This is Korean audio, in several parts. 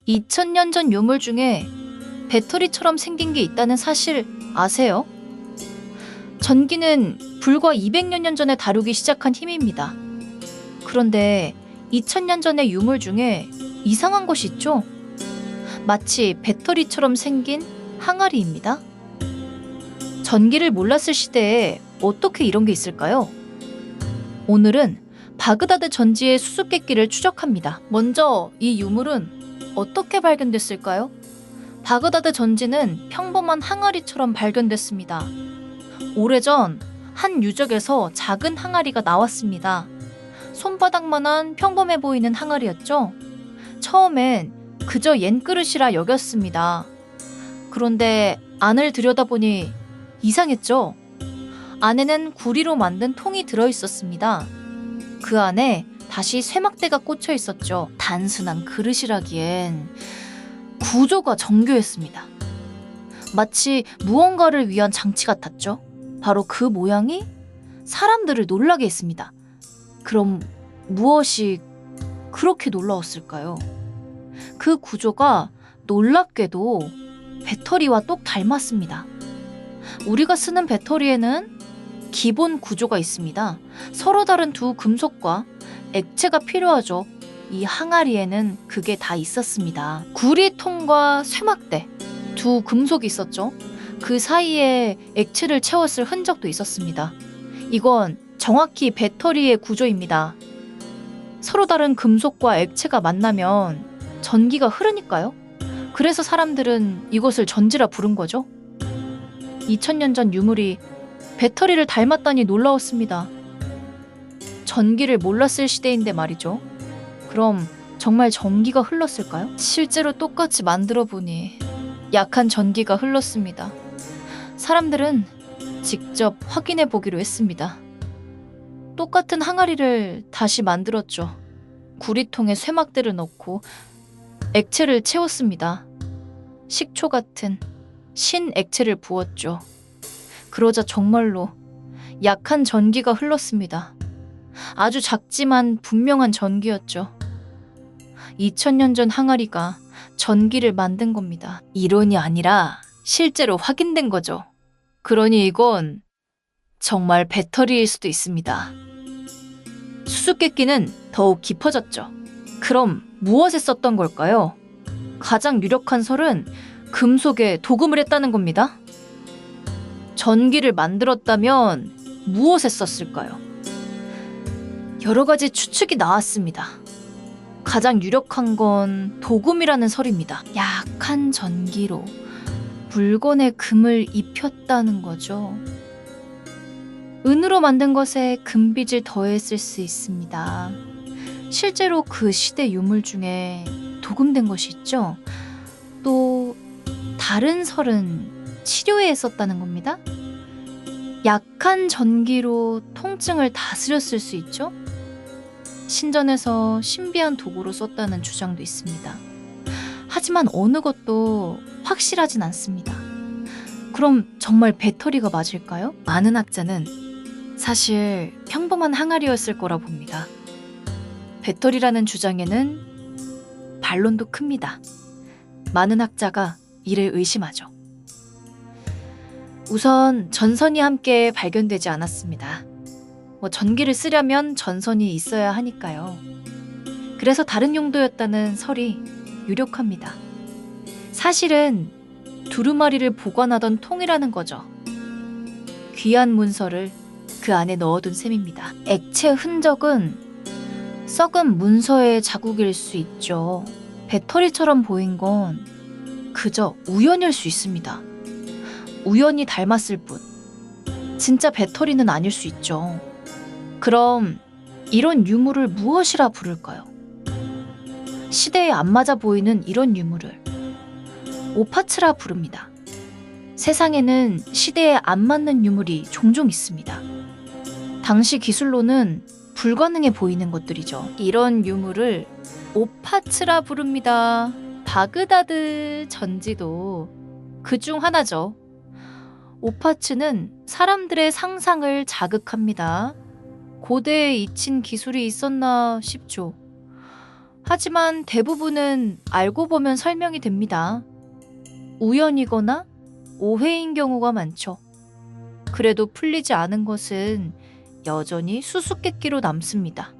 2000년 전 유물 중에 배터리처럼 생긴 게 있다는 사실 아세요? 전기는 불과 200여 년 전에 다루기 시작한 힘입니다. 그런데 2000년 전의 유물 중에 이상한 것이 있죠? 마치 배터리처럼 생긴 항아리입니다. 전기를 몰랐을 시대에 어떻게 이런 게 있을까요? 오늘은 바그다드 전지의 수수께끼를 추적합니다. 먼저 이 유물은 어떻게 발견됐을까요? 바그다드 전지는 평범한 항아리처럼 발견됐습니다. 오래전 한 유적에서 작은 항아리가 나왔습니다. 손바닥만한 평범해 보이는 항아리였죠. 처음엔 그저 옛 그릇이라 여겼습니다. 그런데 안을 들여다보니 이상했죠. 안에는 구리로 만든 통이 들어있었습니다. 그 안에 다시 쇠막대가 꽂혀 있었죠. 단순한 그릇이라기엔 구조가 정교했습니다. 마치 무언가를 위한 장치 같았죠. 바로 그 모양이 사람들을 놀라게 했습니다. 그럼 무엇이 그렇게 놀라웠을까요? 그 구조가 놀랍게도 배터리와 똑 닮았습니다. 우리가 쓰는 배터리에는 기본 구조가 있습니다. 서로 다른 두 금속과 액체가 필요하죠. 이 항아리에는 그게 다 있었습니다. 구리통과 쇠막대, 두 금속이 있었죠. 그 사이에 액체를 채웠을 흔적도 있었습니다. 이건 정확히 배터리의 구조입니다. 서로 다른 금속과 액체가 만나면 전기가 흐르니까요. 그래서 사람들은 이것을 전지라 부른 거죠. 2000년 전 유물이 배터리를 닮았다니 놀라웠습니다. 전기를 몰랐을 시대인데 말이죠. 그럼 정말 전기가 흘렀을까요? 실제로 똑같이 만들어 보니 약한 전기가 흘렀습니다. 사람들은 직접 확인해 보기로 했습니다. 똑같은 항아리를 다시 만들었죠. 구리통에 쇠막대를 넣고 액체를 채웠습니다. 식초 같은 신 액체를 부었죠. 그러자 정말로 약한 전기가 흘렀습니다. 아주 작지만 분명한 전기였죠. 2000년 전 항아리가 전기를 만든 겁니다. 이론이 아니라 실제로 확인된 거죠. 그러니 이건 정말 배터리일 수도 있습니다. 수수께끼는 더욱 깊어졌죠. 그럼 무엇에 썼던 걸까요? 가장 유력한 설은 금속에 도금을 했다는 겁니다. 전기를 만들었다면 무엇에 썼을까요? 여러 가지 추측이 나왔습니다. 가장 유력한 건 도금이라는 설입니다. 약한 전기로 물건에 금을 입혔다는 거죠. 은으로 만든 것에 금빛을 더했을 수 있습니다. 실제로 그 시대 유물 중에 도금된 것이 있죠. 또 다른 설은 치료에 썼다는 겁니다. 약한 전기로 통증을 다스렸을 수 있죠. 신전에서 신비한 도구로 썼다는 주장도 있습니다. 하지만 어느 것도 확실하진 않습니다. 그럼 정말 배터리가 맞을까요? 많은 학자는 사실 평범한 항아리였을 거라 봅니다. 배터리라는 주장에는 반론도 큽니다. 많은 학자가 이를 의심하죠. 우선 전선이 함께 발견되지 않았습니다. 전기를 쓰려면 전선이 있어야 하니까요. 그래서 다른 용도였다는 설이 유력합니다. 사실은 두루마리를 보관하던 통이라는 거죠. 귀한 문서를 그 안에 넣어둔 셈입니다. 액체 흔적은 썩은 문서의 자국일 수 있죠. 배터리처럼 보인 건 그저 우연일 수 있습니다. 우연히 닮았을 뿐. 진짜 배터리는 아닐 수 있죠. 그럼 이런 유물을 무엇이라 부를까요? 시대에 안 맞아 보이는 이런 유물을 오파츠라 부릅니다. 세상에는 시대에 안 맞는 유물이 종종 있습니다. 당시 기술로는 불가능해 보이는 것들이죠. 이런 유물을 오파츠라 부릅니다. 바그다드 전지도 그중 하나죠. 오파츠는 사람들의 상상을 자극합니다. 고대에 잊힌 기술이 있었나 싶죠. 하지만 대부분은 알고 보면 설명이 됩니다. 우연이거나 오해인 경우가 많죠. 그래도 풀리지 않은 것은 여전히 수수께끼로 남습니다.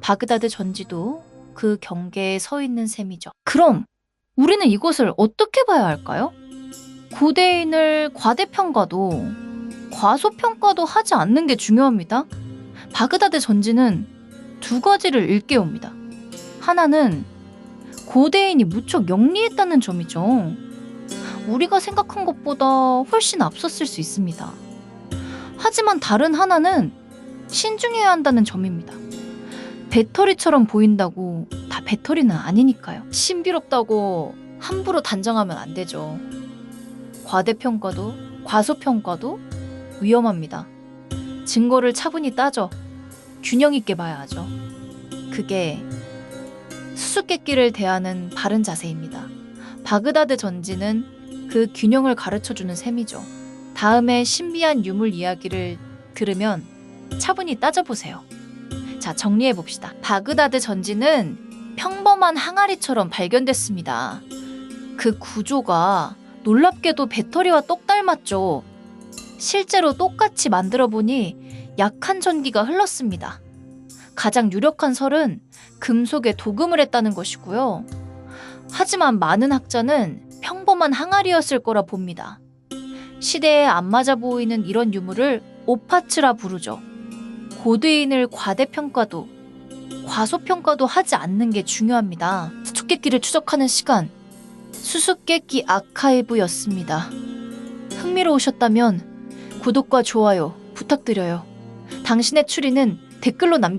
바그다드 전지도 그 경계에 서 있는 셈이죠. 그럼 우리는 이것을 어떻게 봐야 할까요? 고대인을 과대평가도 과소평가도 하지 않는 게 중요합니다. 바그다드 전지는 두 가지를 일깨웁니다. 하나는 고대인이 무척 영리했다는 점이죠. 우리가 생각한 것보다 훨씬 앞섰을 수 있습니다. 하지만 다른 하나는 신중해야 한다는 점입니다. 배터리처럼 보인다고 다 배터리는 아니니까요. 신비롭다고 함부로 단정하면 안 되죠. 과대평가도 과소평가도 위험합니다. 증거를 차분히 따져 균형 있게 봐야 하죠. 그게 수수께끼를 대하는 바른 자세입니다. 바그다드 전지는 그 균형을 가르쳐주는 셈이죠. 다음에 신비한 유물 이야기를 들으면 차분히 따져보세요. 자, 정리해봅시다. 바그다드 전지는 평범한 항아리처럼 발견됐습니다. 그 구조가 놀랍게도 배터리와 똑 닮았죠. 실제로 똑같이 만들어보니 약한 전기가 흘렀습니다. 가장 유력한 설은 금속에 도금을 했다는 것이고요. 하지만 많은 학자는 평범한 항아리였을 거라 봅니다. 시대에 안 맞아 보이는 이런 유물을 오파츠라 부르죠. 고대인을 과대평가도 과소평가도 하지 않는 게 중요합니다. 수수께끼를 추적하는 시간, 수수께끼 아카이브였습니다. 흥미로우셨다면 구독과 좋아요 부탁드려요. 당신의 추리는 댓글로 남겨